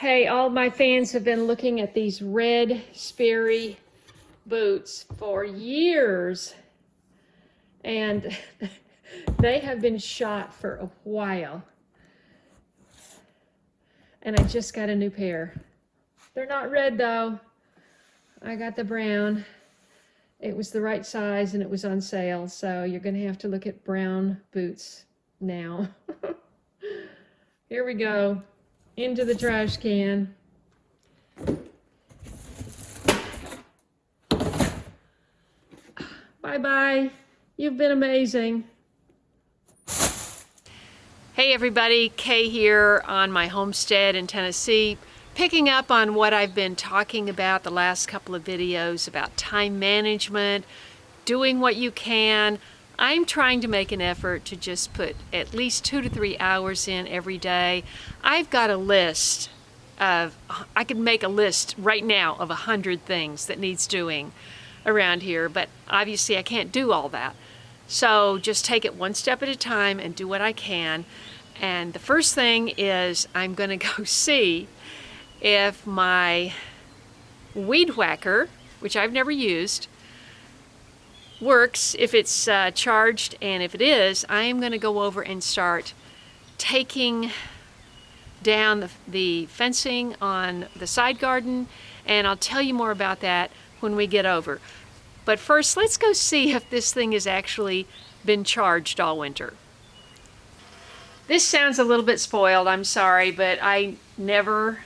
Hey, all my fans have been looking at these red Sperry boots for years, and they have been shot for a while. And I just got a new pair. They're not red though. I got the brown. It was the right size and it was on sale, so you're gonna have to look at brown boots now. Here we go. Into the trash can. Bye-bye. You've been amazing. Hey everybody, Kaye here on my homestead in Tennessee, picking up on what I've been talking about the last couple of videos about time management, doing what you can. I'm trying to make an effort to just put at least 2 to 3 hours in every day. I've got a list of, I could make a list right now of 100 things that needs doing around here, but obviously I can't do all that. So just take it one step at a time and do what I can. And the first thing is I'm going to go see if my weed whacker, which I've never used, works, if it's charged, and if it is, I am going to go over and start taking down the fencing on the side garden, and I'll tell you more about that when we get over. But first, let's go see if this thing has actually been charged all winter. This sounds a little bit spoiled, I'm sorry, but I didn't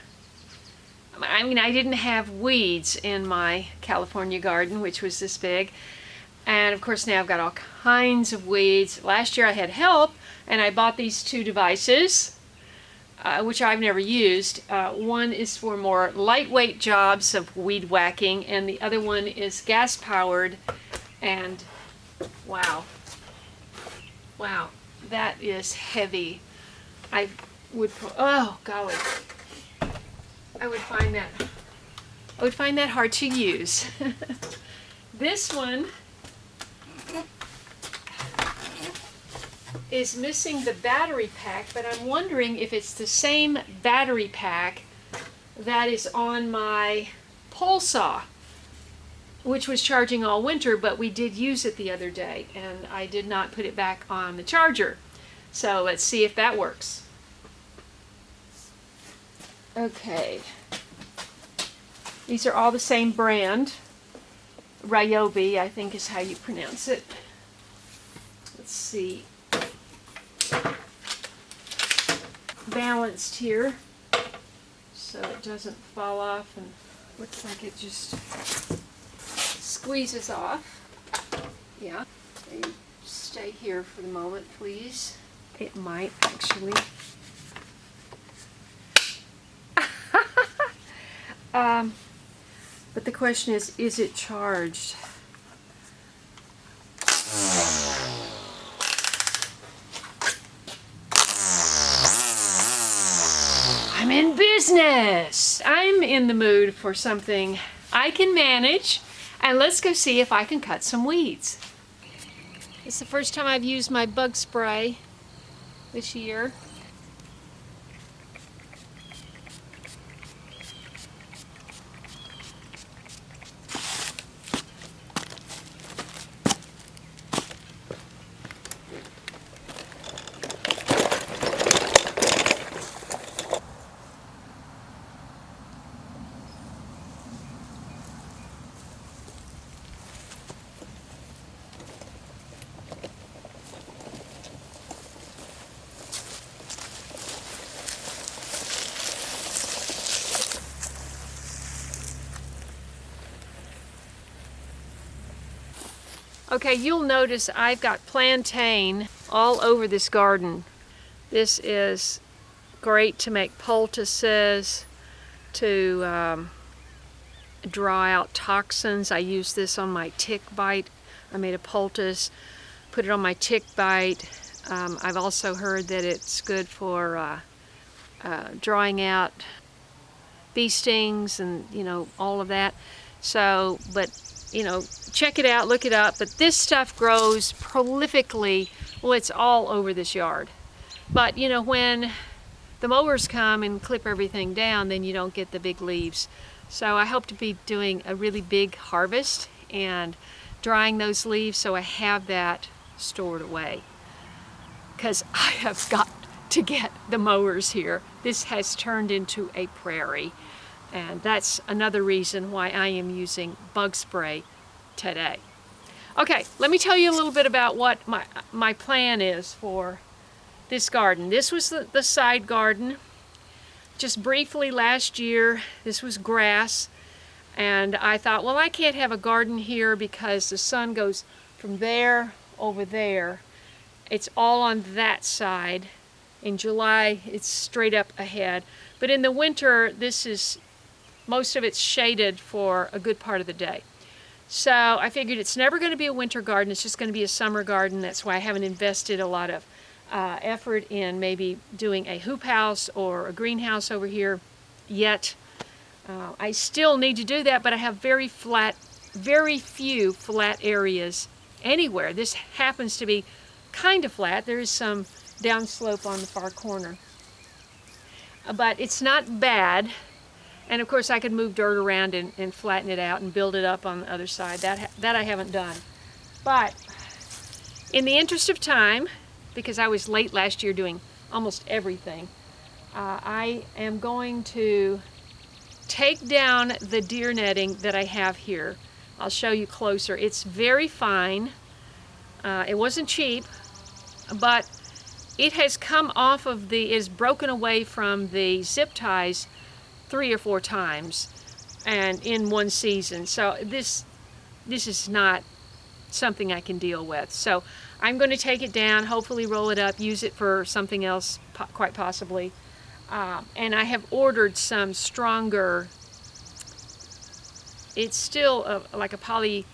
have weeds in my California garden, which was this big. And of course now I've got all kinds of weeds. Last year I had help and I bought these two devices, which I've never used. One is for more lightweight jobs of weed whacking and the other one is gas powered. And wow, that is heavy. Oh golly, I would find that hard to use. This one is missing the battery pack, but I'm wondering if it's the same battery pack that is on my pole saw, which was charging all winter, but we did use it the other day and I did not put it back on the charger. So let's see if that works. Okay, these are all the same brand. Ryobi, I think is how you pronounce it. Let's see. Balanced here so it doesn't fall off and looks like it just squeezes off. Yeah, you stay here for the moment, please. It might actually. But the question is it charged? I'm in business. I'm in the mood for something I can manage, and let's go see if I can cut some weeds. It's the first time I've used my bug spray this year. Okay, you'll notice I've got plantain all over this garden. This is great to make poultices, to draw out toxins. I use this on my tick bite. I made a poultice, put it on my tick bite. I've also heard that it's good for drawing out bee stings and, you know, all of that. So, but you know, check it out, look it up. But this stuff grows prolifically. Well, it's all over this yard. But you know, when the mowers come and clip everything down, then you don't get the big leaves. So I hope to be doing a really big harvest and drying those leaves so I have that stored away. Because I have got to get the mowers here. This has turned into a prairie. And that's another reason why I am using bug spray today. Okay, let me tell you a little bit about what my plan is for this garden. This was the side garden. Just briefly last year, this was grass. And I thought, well, I can't have a garden here because the sun goes from there over there. It's all on that side. In July, it's straight up ahead. But in the winter, most of it's shaded for a good part of the day. So I figured it's never going to be a winter garden. It's just going to be a summer garden. That's why I haven't invested a lot of effort in maybe doing a hoop house or a greenhouse over here yet. I still need to do that, but I have very few flat areas anywhere. This happens to be kind of flat. There is some downslope on the far corner, but it's not bad. And of course I could move dirt around and flatten it out and build it up on the other side. That I haven't done. But in the interest of time, because I was late last year doing almost everything, I am going to take down the deer netting that I have here. I'll show you closer. It's very fine. It wasn't cheap, but it has come off of it is broken away from the zip ties 3 or 4 times and in one season. So this is not something I can deal with. So I'm going to take it down, hopefully roll it up, use it for something else, quite possibly. And I have ordered some stronger, it's still like a poly,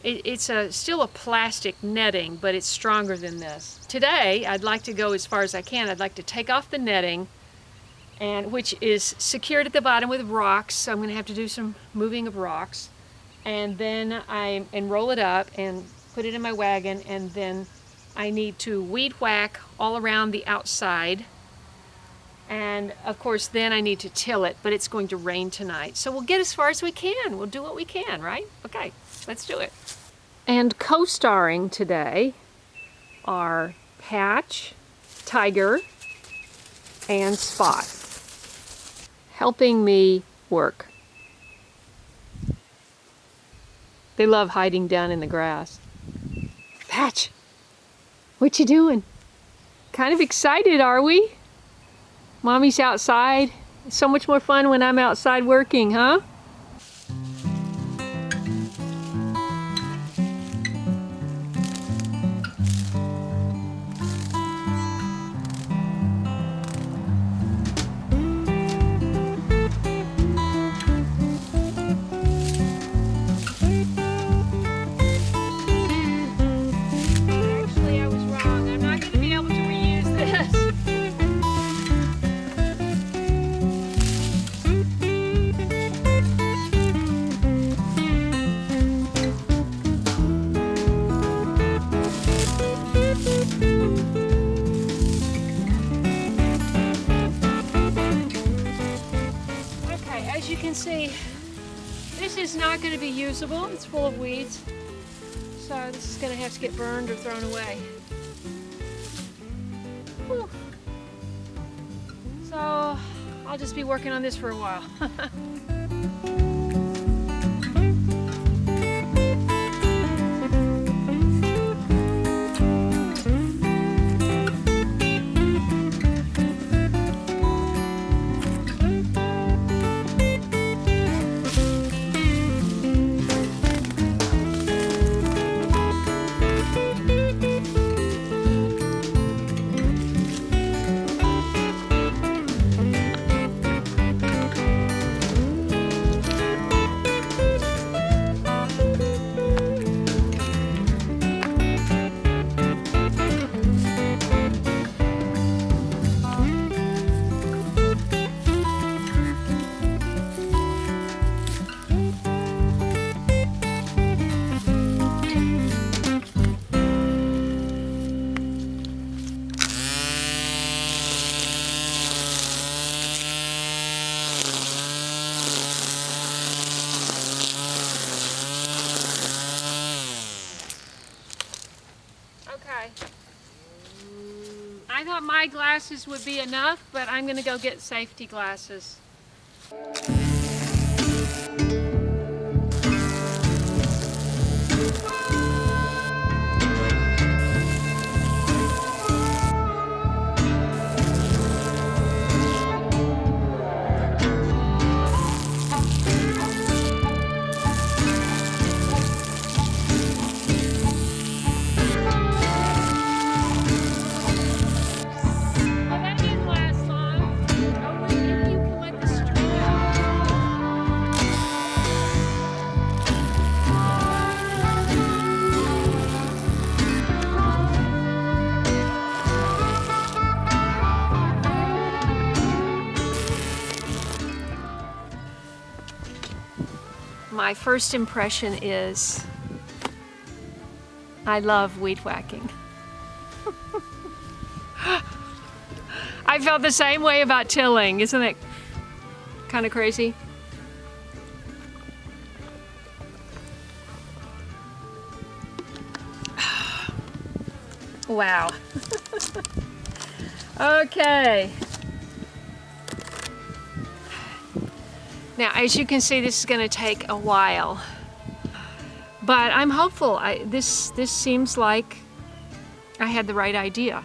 it's still a plastic netting, but it's stronger than this. Today, I'd like to go as far as I can. I'd like to take off the netting, which is secured at the bottom with rocks, so I'm going to have to do some moving of rocks. And then and roll it up and put it in my wagon, and then I need to weed whack all around the outside. And of course then I need to till it, but it's going to rain tonight. So we'll get as far as we can. We'll do what we can, right? Okay, let's do it. And co-starring today are Patch, Tiger, and Spot, helping me work. They love hiding down in the grass. Patch, what you doing? Kind of excited, are we? Mommy's outside. It's so much more fun when I'm outside working, huh? See, this is not going to be usable. It's full of weeds, so this is going to have to get burned or thrown away. Whew. So I'll just be working on this for a while. eyeglasses would be enough, but I'm gonna go get safety glasses. My first impression is I love weed whacking. I felt the same way about tilling. Isn't it kind of crazy? Wow. Okay. Now, as you can see, this is going to take a while, but I'm hopeful. This seems like I had the right idea.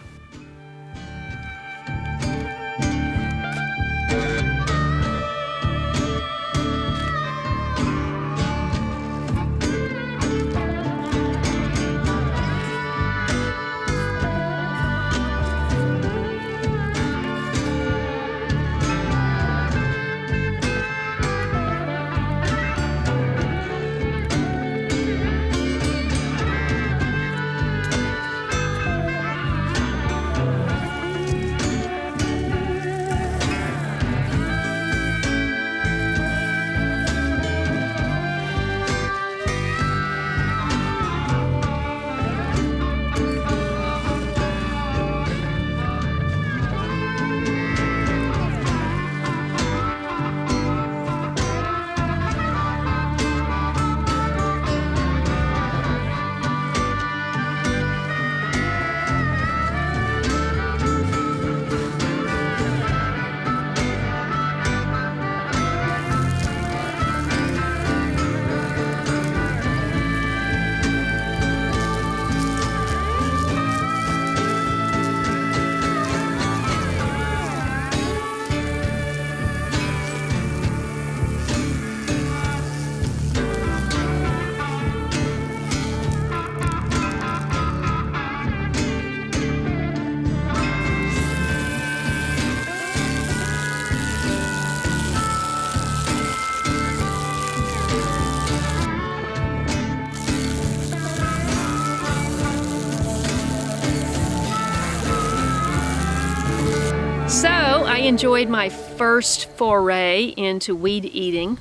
So I enjoyed my first foray into weed eating.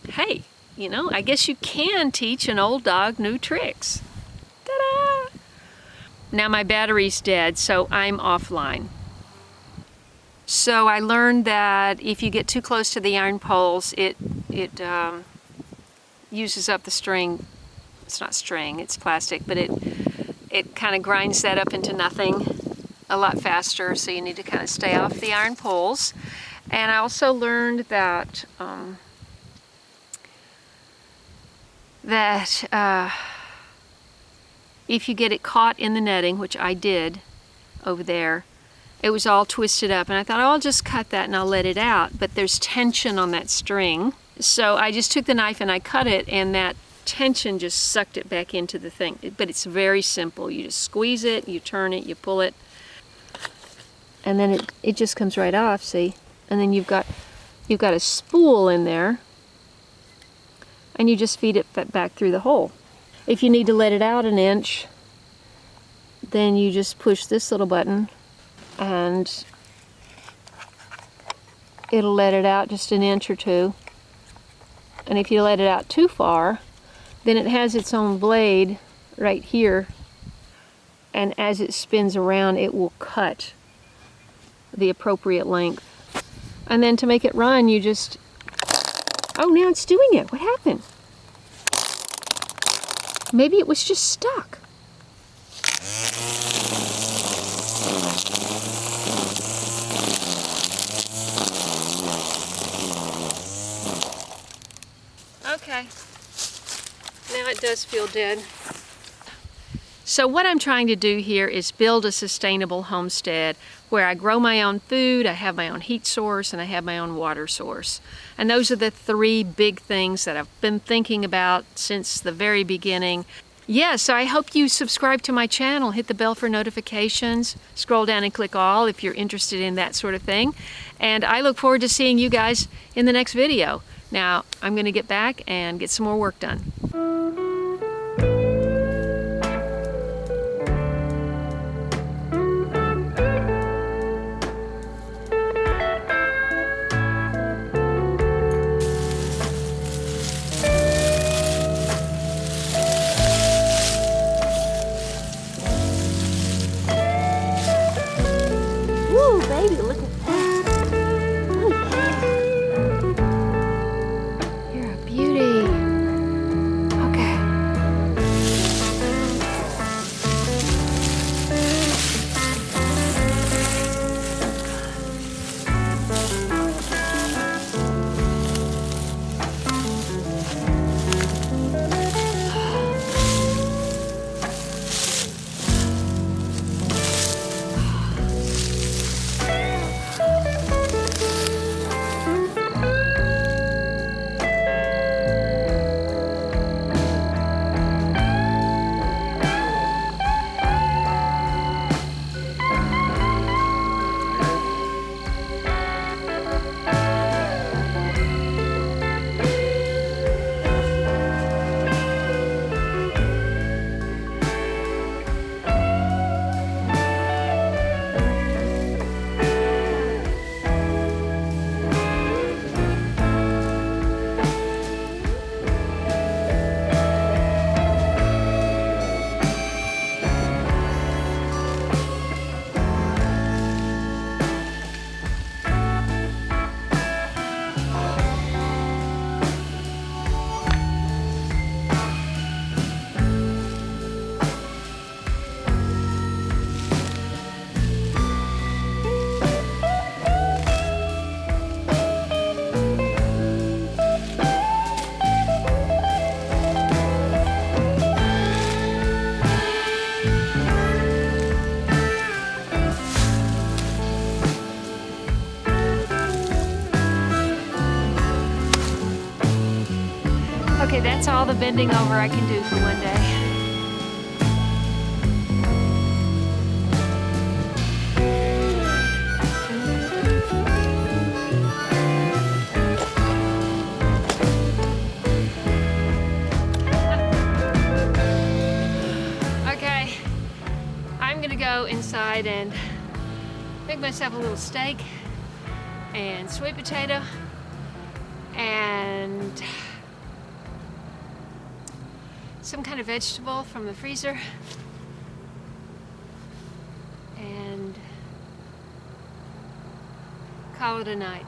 Hey, you know, I guess you can teach an old dog new tricks. Ta-da! Now my battery's dead, so I'm offline. So I learned that if you get too close to the iron poles, it uses up the string. It's not string, it's plastic, but it kind of grinds that up into nothing a lot faster, so you need to kind of stay off the iron poles. And I also learned that if you get it caught in the netting, which I did over there, it was all twisted up, and I thought, oh, I'll just cut that and I'll let it out, but there's tension on that string. So I just took the knife and I cut it, and that tension just sucked it back into the thing. But it's very simple. You just squeeze it, you turn it, you pull it, and then it just comes right off, see? And then you've got a spool in there, and you just feed it back through the hole. If you need to let it out an inch, then you just push this little button and it'll let it out just an inch or two. And if you let it out too far, then it has its own blade right here, and as it spins around, it will cut the appropriate length. And then to make it run, you just, oh, now it's doing it. What happened? Maybe it was just stuck. Okay. Now it does feel dead. So what I'm trying to do here is build a sustainable homestead where I grow my own food, I have my own heat source, and I have my own water source. And those are the three big things that I've been thinking about since the very beginning. Yeah, so I hope you subscribe to my channel, hit the bell for notifications, scroll down and click all if you're interested in that sort of thing. And I look forward to seeing you guys in the next video. Now, I'm going to get back and get some more work done. Woo, baby, look at that. Oh, yeah. You're a beauty. Okay. Okay, that's all the bending over I can do for one day. Okay, I'm gonna go inside and make myself a little steak and sweet potato and some kind of vegetable from the freezer and call it a night.